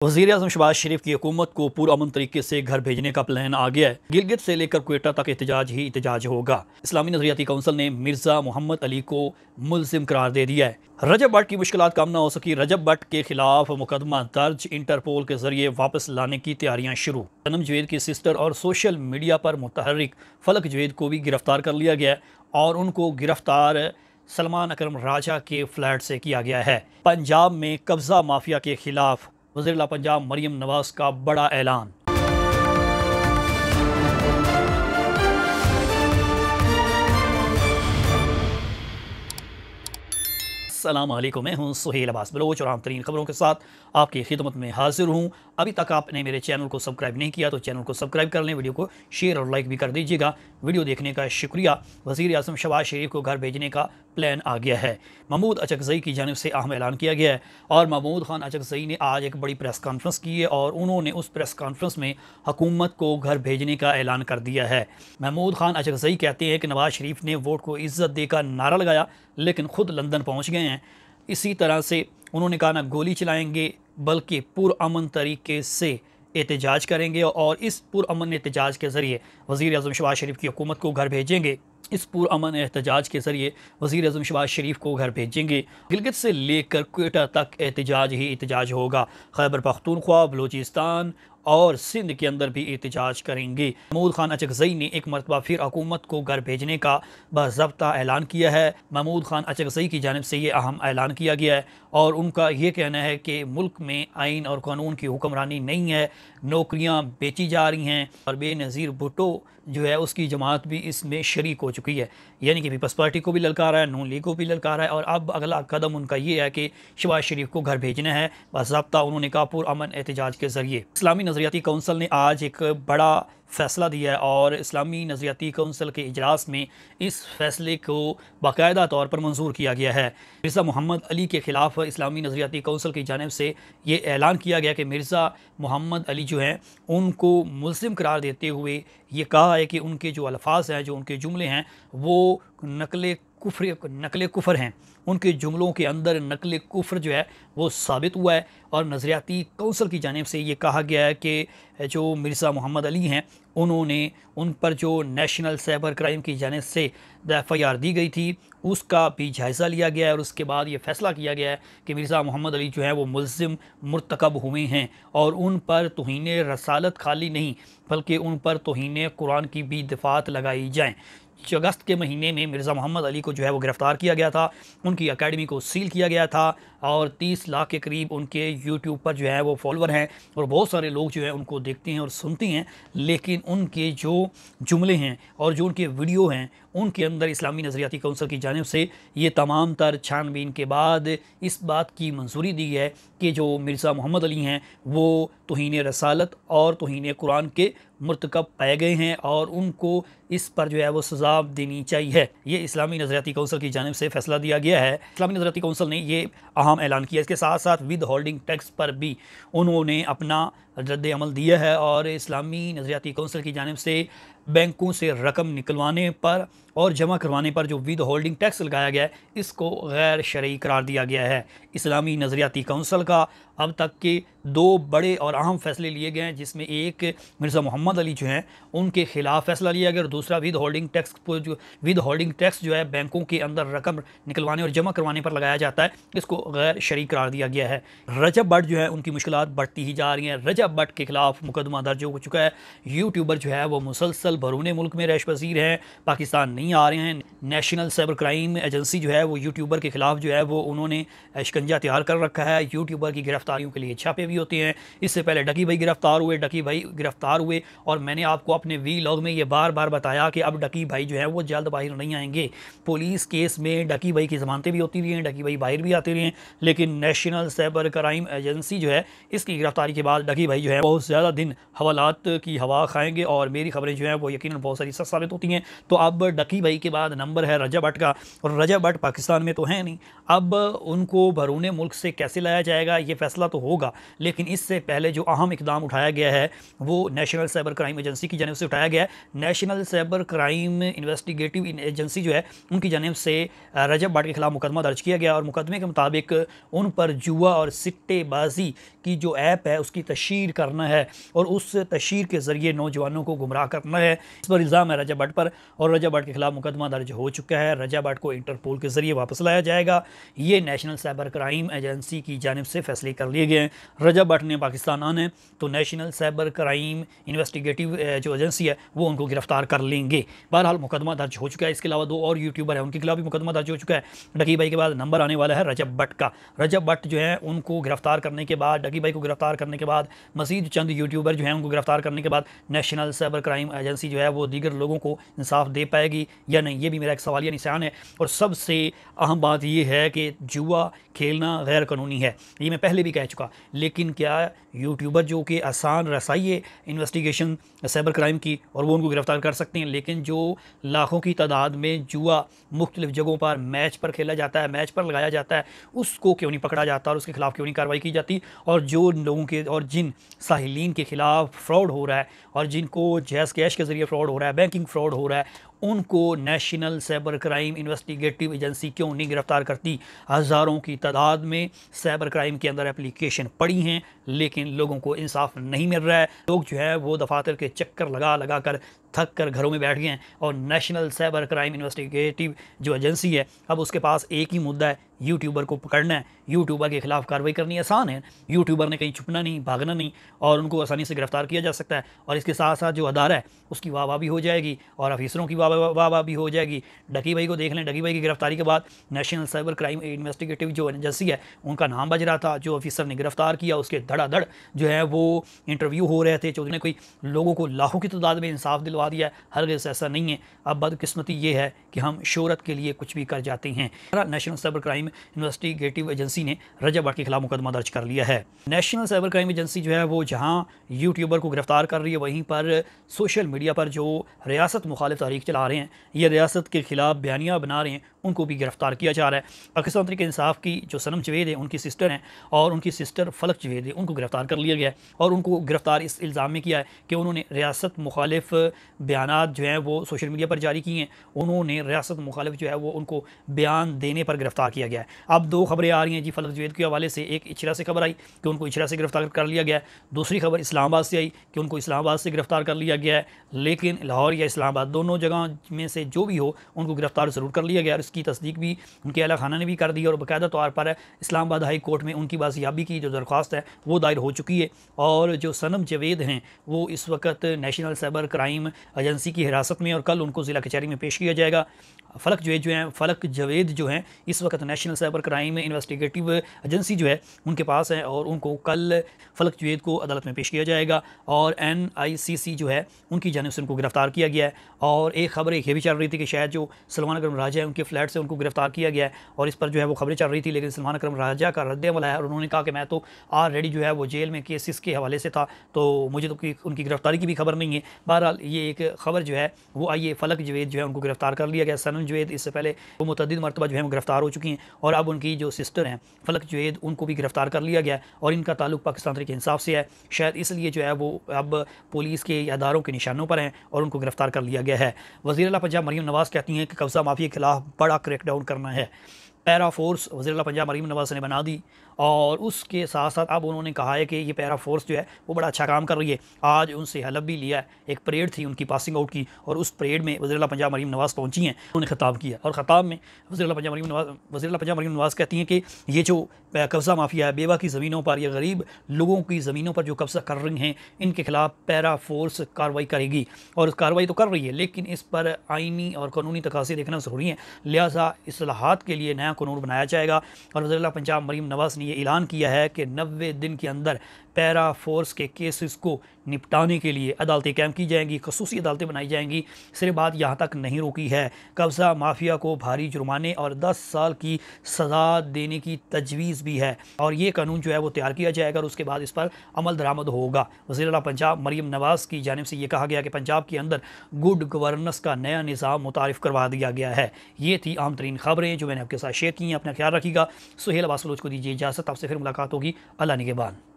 वज़ीर-ए-आज़म शहबाज शरीफ की हुकूमत को पुरअमन तरीके से घर भेजने का प्लान आ गया है। गिलगित से लेकर क्वेटा तक एहतजाज ही एहतजाज होगा। इस्लामी नज़रियाती कौंसिल ने मिर्ज़ा मोहम्मद अली को मुल्ज़िम करार दे दिया है। रजब भट्ट की मुश्किलात कम ना हो सकी। रजब भट्ट के खिलाफ मुकदमा दर्ज, इंटरपोल के जरिए वापस लाने की तैयारियां शुरू। सनम जवेद की सिस्टर और सोशल मीडिया पर मुतहर्रिक फलक जवेद को भी गिरफ्तार कर लिया गया और उनको गिरफ्तार सलमान अकरम राजा के फ्लैट से किया गया है। पंजाब में कब्जा माफिया के खिलाफ वज़ीर पंजाब मरियम नवाज का बड़ा ऐलान। अस्सलाम वालेकुम, मैं हूं सुहेल अब्बास बलोच और आम तरीन खबरों के साथ आपकी खिदमत में हाजिर हूं। अभी तक आपने मेरे चैनल को सब्सक्राइब नहीं किया तो चैनल को सब्सक्राइब कर लें, वीडियो को शेयर और लाइक भी कर दीजिएगा। वीडियो देखने का शुक्रिया। वज़ीर-ए-आज़म शहबाज शरीफ को घर भेजने का प्लान आ गया है। महमूद अचकज़ई की जानिब से अहम ऐलान किया गया है और महमूद खान अचकज़ई ने आज एक बड़ी प्रेस कॉन्फ्रेंस की है और उन्होंने उस प्रेस कॉन्फ्रेंस में हुकूमत को घर भेजने का ऐलान कर दिया है। महमूद खान अचकज़ई कहते हैं कि नवाज शरीफ ने वोट को इज्जत देकर नारा लगाया लेकिन खुद लंदन पहुँच गए हैं। इसी तरह से उन्होंने कहा ना गोली चलाएंगे बल्कि पुरअमन तरीके से एहतजाज करेंगे और इस पुरअमन एहतजाज के ज़रिए वज़ीर-ए-आज़म शहबाज शरीफ की हुकूमत को घर भेजेंगे। इस पुरअमन एहतजाज के ज़रिए वज़ीर-ए-आज़म शहबाज शरीफ को घर भेजेंगे। गिलगित से लेकर क्वेटा तक एहतजाज ही एहतजाज होगा। खैबर पख्तूनख्वा, बलूचिस्तान और सिंध के अंदर भी एहतजाज करेंगे। महमूद खान अचकज़ई ने एक मरतबा फिर हुकूमत को घर भेजने का बाज़ाब्ता ऐलान किया है। महमूद खान अचकज़ई की जानिब से ये अहम ऐलान किया गया है और उनका ये कहना है कि मुल्क में आइन और कानून की हुक्मरानी नहीं है, नौकरियां बेची जा रही हैं और बेनज़ीर भुट्टो जो है उसकी जमात भी इसमें शरीक हो चुकी है। यानी कि पीपल्स पार्टी को भी ललकारा है, नून लीग को भी ललकारा है और अब अगला कदम उनका ये है कि शहबाज शरीफ को घर भेजना है बाज़ाब्ता। उन्होंने कहा पुरअमन एहतजाज के ज़रिए। इस्लामी नज़रियाती कौंसिल ने आज एक बड़ा फ़ैसला दिया है और इस्लामी नज़रियाती कौंसिल के इजलास में इस फ़ैसले को बाकायदा तौर पर मंजूर किया गया है। मिर्ज़ा मोहम्मद अली के ख़िलाफ़ इस्लामी नज़रियाती कौंसिल की जानिब से ये ऐलान किया गया कि मिर्ज़ा मोहम्मद अली जो हैं उनको मुल्ज़िम करार देते हुए ये कहा है कि उनके जो अल्फाज हैं, जो उनके जुमले हैं वो नकले कुफ्र हैं। उनके जुमलों के अंदर नकल कुफ्र जो है वो साबित हुआ है और नज़रियाती कौंसिल की जानिब से ये कहा गया है कि जो मिर्ज़ा मोहम्मद अली हैं उन्होंने उन पर जो नेशनल साइबर क्राइम की जानिब से एफ़आईआर दी गई थी उसका भी जायज़ा लिया गया है और उसके बाद ये फ़ैसला किया गया है कि मिर्ज़ा मोहम्मद अली जो है वो मुल्ज़िम मुर्तकब हुए हैं और उन पर तौहीन रसालत खाली नहीं बल्कि उन पर तौहीन कुरान की भी दफ़ात लगाई जाएँ। अगस्त के महीने में मिर्ज़ा मोहम्मद अली को जो है वो गिरफ़्तार किया गया था, उनकी अकेडमी को सील किया गया था और 30 लाख के करीब उनके यूट्यूब पर जो है वो फॉलोवर हैं और बहुत सारे लोग जो है उनको देखते हैं और सुनते हैं। लेकिन उनके जो जुमले हैं और जो उनके वीडियो हैं उनके अंदर इस्लामी नज़रियाती कौंसिल की जानिब से ये तमाम तर छानबीन के बाद इस बात की मंजूरी दी है कि जो मिर्ज़ा मोहम्मद अली हैं वो तौहीन रसालत और तौहीन कुरान के मुर्तकब पाए गए हैं और उनको इस पर जो है वो सज़ा देनी चाहिए। ये इस्लामी नज़रियाती कौंसिल की जानिब से फ़ैसला दिया गया है। इस्लामी नज़रियाती कौंसिल ने ये अहम ऐलान किया। इसके साथ साथ विद होल्डिंग टैक्स पर भी उन्होंने अपना रद्द अमल दिया है और इस्लामी नज़रियाती कौंसिल की जानिब से बैंकों से रकम निकलवाने पर और जमा करवाने पर जो विद होल्डिंग टैक्स लगाया गया है इसको गैर शरई करार दिया गया है। इस्लामी नज़रियाती कौंसिल का अब तक के 2 बड़े और अहम फ़ैसले लिए गए हैं जिसमें एक मिर्ज़ा मोहम्मद अली जो हैं उनके ख़िलाफ़ फ़ैसला लिया गया और दूसरा विद होल्डिंग टैक्स जो है बैंकों के अंदर रकम निकलवाने और जमा करवाने पर लगाया जाता है, इसको गैर शरई करार दिया गया है। रजब भट्ट जो है उनकी मुश्किलात बढ़ती ही जा रही हैं। रजब भट्ट के ख़िलाफ़ मुकदमा दर्ज हो चुका है। यूट्यूबर जो है वो मुसलसल बरूने मुल्क में रैश पज़ीर हैं, पाकिस्तान नहीं आ रहे हैं। नेशनल साइबर क्राइम एजेंसी जो है वो यूट्यूबर के ख़िलाफ़ जो है वो उन्होंने शिकंजा तैयार कर रखा है। यूट्यूबर की गिरफ्तारियों के लिए छापे भी होते हैं। इससे पहले डकी भाई गिरफ्तार हुए और मैंने आपको अपने वीलॉग में ये बार बार बताया कि अब डकी भाई जो है वो जल्द बाहर नहीं आएंगे। पुलिस केस में डकी भाई की ज़मानतें भी होती रही हैं, डकी भाई बाहर भी आते रहे हैं, लेकिन नेशनल साइबर क्राइम एजेंसी जो है इसकी गिरफ्तारी के बाद डकी भाई जो है बहुत ज़्यादा दिन हवालात की हवा खाएंगे और मेरी खबरें जो हैं वो वो यकीनन बहुत सारी सच साबित होती हैं। तो अब डकी भाई के बाद नंबर है रजा भट्ट का, और रजा भट्ट पाकिस्तान में तो है नहीं। अब उनको बैरून मुल्क से कैसे लाया जाएगा ये फैसला तो होगा, लेकिन इससे पहले जो अहम इकदाम उठाया गया है वो नेशनल साइबर क्राइम एजेंसी की जानिब से उठाया गया है। National cyber crime investigative agency जो है उनकी जानिब से रजब भट्ट के खिलाफ मुकदमा दर्ज किया गया, और मुकदमे के मुताबिक उन पर जुआ और सिट्टेबाजी की जो ऐप है उसकी तशहीर करना है, और उस तशहीर के ज़रिए नौजवानों को गुमराह करना है। इस पर इल्ज़ाम है रजा भट्ट पर, और रजा भट्ट के खिलाफ मुकदमा दर्ज हो चुका है। रजा भट्ट को इंटरपोल के ज़रिए वापस लाया जाएगा। ये नेशनल साइबर क्राइम एजेंसी की जानिब से फैसले कर लिए गए हैं। रजा भट्ट ने पाकिस्तान आना है तो नेशनल साइबर क्राइम इन्वेस्टिगेटिव जो एजेंसी है वो उनको गिरफ्तार कर लेंगे। बहरहाल मुकदमा दर्ज हो चुका है। इसके अलावा 2 और यूट्यूबर हैं, उनके खिलाफ भी मुकदमा दर्ज हो चुका है। डकी भाई के बाद नंबर आने वाला है रजब भट्ट का। रजब भट्ट जो है उनको गिरफ्तार करने के बाद, डकी भाई को गिरफ्तार करने के बाद, मज़ीद चंद यूट्यूबर जो हैं उनको गिरफ्तार करने के बाद नेशनल साइबर क्राइम एजेंसी जो है वो दीगर लोगों को इंसाफ दे पाएगी या नहीं, ये भी मेरा एक सवालिया निशान है। और सबसे अहम बात यह है कि जुआ खेलना गैर कानूनी है, ये मैं पहले भी कह चुका, लेकिन क्या यूट्यूबर जो कि आसान रसाई है इन्वेस्टिगेशन साइबर क्राइम की, और वो उनको गिरफ्तार कर सकते हैं, लेकिन जो लाखों की तादाद में जुआ मुख्तलिफ जगहों पर मैच पर खेला जाता है, मैच पर लगाया जाता है, उसको क्यों नहीं पकड़ा जाता और उसके खिलाफ क्यों नहीं कार्रवाई की जाती? और जो लोगों के और जिन साहिलीन के खिलाफ फ्रॉड हो रहा है और जिनको जैज़ कैश के ज़रिए फ्रॉड हो रहा है, बैंकिंग फ्रॉड हो रहा है, उनको national cyber crime investigative agency क्यों नहीं गिरफ्तार करती? हज़ारों की तादाद में साइबर क्राइम के अंदर एप्लीकेशन पड़ी हैं, लेकिन लोगों को इंसाफ नहीं मिल रहा है। लोग जो है वो दफातर के चक्कर लगा लगा कर थक कर घरों में बैठ गए हैं, और नेशनल साइबर क्राइम इन्वेस्टिगेटिव जो एजेंसी है अब उसके पास एक ही मुद्दा है, यूट्यूबर को पकड़ना है। यूट्यूबर के खिलाफ कार्रवाई करनी आसान है, यूट्यूबर ने कहीं छुपना नहीं, भागना नहीं, और उनको आसानी से गिरफ्तार किया जा सकता है। और इसके साथ साथ जो अदारा है उसकी वाह भी हो जाएगी और अफीसरों की वाह भी हो जाएगी। डकी भाई को देख लें, डकी भाई की गिरफ्तारी के बाद नेशनल साइबर क्राइम इन्वेस्टिगेटिव जो एजेंसी है उनका नाम बज रहा था। जो ऑफिसर ने गिरफ्तार किया उसके धड़ाधड़ जो है वो इंटरव्यू हो रहे थे। चौधरी ने कोई लोगों को लाखों की तादाद में इंसाफ दिलवा दिया है, हरगिज़ ऐसा नहीं है। अब बदकिस्मती ये है कि हम शोहरत के लिए कुछ भी कर जाते हैं। National cyber crime investigative agency ने रजब भट्ट के खिलाफ मुकदमा दर्ज कर लिया है। नेशनल साइबर क्राइम एजेंसी जो है वो जहां यूट्यूबर को गिरफ्तार कर रही है, वहीं पर सोशल मीडिया पर जो रियासत मुखालिफ तारीख चला रहे हैं, ये रियासत के खिलाफ बयानियाँ बना रहे हैं, उनको भी गिरफ्तार किया जा रहा है। पाकिस्तान तहरीक इंसाफ की जो सनम जवेद है उनकी सिस्टर हैं, और उनकी सिस्टर फलक जवेद है, उनको गिरफ्तार कर लिया गया है। और उनको गिरफ्तार इस इल्ज़ाम में किया है कि उन्होंने रियासत मुखालिफ बयानात जो हैं वो सोशल मीडिया पर जारी किए हैं। उन्होंने रियासत मुखालिफ जो है वो उनको बयान देने पर गिरफ्तार किया गया है। अब 2 खबरें आ रही हैं जी फलक जवेद के हवाले से। एक इचरा से खबर आई कि उनको इचरा से गिरफ्तार कर लिया गया है, दूसरी खबर इस्लामाबाद से आई कि उनको इस्लामाबाद से गिरफ्तार कर लिया गया है। लेकिन लाहौर या इस्लामाबाद दोनों जगह में से जो भी हो उनको गिरफ्तार ज़रूर कर लिया गया, और इसकी तस्दीक भी उनके आला खाना ने भी कर दी, और बाकायदा तौर पर इस्लामाबाद हाई कोर्ट में उनकी बाजियाबी की जो दरख्वास्त है वो दायर हो चुकी है। और जो सनम जवेद हैं वो इस वक्त नेशनल साइबर क्राइम एजेंसी की हिरासत में, और कल उनको ज़िला कचहरी में पेश किया जाएगा। फलक जवेद जो हैं इस वक्त national cyber crime investigative agency जो है उनके पास है, और उनको कल फलक जवेद को अदालत में पेश किया जाएगा। और NICC जो है उनकी जानिब से उनको गिरफ्तार किया गया है। और एक खबर ये भी चल रही थी कि शायद जो सलमान अकरम राजा है उनके फ्लैट से उनको गिरफ्तार किया गया है, और इस पर जो है वो खबरें चल रही थी। लेकिन सलमान अकरम राजा का रद्द-ए-अमल है, और उन्होंने कहा कि मैं तो ऑलरेडी जो है वो जेल में केसेस के हवाले से था, तो मुझे तो उनकी गिरफ्तारी की भी खबर नहीं है। बहरहाल ये एक खबर जो है वो आई है, फलक जवेद जो है उनको गिरफ्तार कर लिया गया। सनम जवेद इससे पहले वो मुतअद्दिद मरतबा जो है वो गिरफ्तार हो चुकी हैं, और अब उनकी जो सिस्टर हैं फलक जवेद उनको भी गिरफ्तार कर लिया गया, और इनका ताल्लुक पाकिस्तान तहरीक इंसाफ से है। शायद इसलिए जो है वो अब पुलिस के अदारों के निशानों पर हैं और उनको गिरफ्तार कर लिया गया है। वज़ीर आला पंजाब मरीम नवाज़ कहती हैं कि कब्ज़ा माफिया के खिलाफ बड़ा क्रैकडाउन करना है। पैरा फोर्स वज़ीर आला पंजाब मरीम नवाज़ ने बना दी, और उसके साथ साथ अब उन्होंने कहा है कि ये पैरा फोर्स जो है वो बड़ा अच्छा काम कर रही है। आज उनसे हलफ भी लिया है, एक परेड थी उनकी पासिंग आउट की, और उस परेड में वज़ीर आला पंजाब मरीम नवाज़ पहुंची हैं, उन्होंने खिताब किया, और ख़िताब में वज़ीर आला पंजाब मरीम नवाज़ कहती हैं कि ये जो कब्ज़ा माफिया है, बेवा की ज़मीनों पर या गरीब लोगों की ज़मीनों पर जो कब्ज़ा कर रही हैं, इनके खिलाफ पैरा फोर्स कार्रवाई करेगी, और कार्रवाई तो कर रही है, लेकिन इस पर आइनी और कानूनी तकाज़े देखना ज़रूरी है। लिहाजा इस्लाहात के लिए नया कानून बनाया जाएगा, और वज़ीर आला पंजाब मरीम नवाज़ ने ये ऐलान किया है कि 90 दिन के अंदर पैरा फोर्स के केसेस को निपटाने के लिए अदालतें कायम की जाएंगी, खसूसी अदालतें बनाई जाएंगी। सिर्फ बात यहाँ तक नहीं रुकी है, कब्ज़ा माफिया को भारी जुर्माने और 10 साल की सज़ा देने की तजवीज़ भी है और ये कानून जो है वो तैयार किया जाएगा और उसके बाद इस पर अमल दरामद होगा। वज़ीर आला पंजाब मरीम नवाज़ की जानिब से ये कहा गया कि पंजाब के अंदर गुड गवर्नेंस का नया निज़ाम मुतारिफ़ करवा दिया गया है। ये थी आम तरीन खबरें जो मैंने आपके साथ शेयर की हैं। अपना ख्याल रखिएगा। सुहेल अब्बास बलोच को दीजिए इजाज़त। आपसे फिर मुलाकात होगी। अल्लाह निगहबान।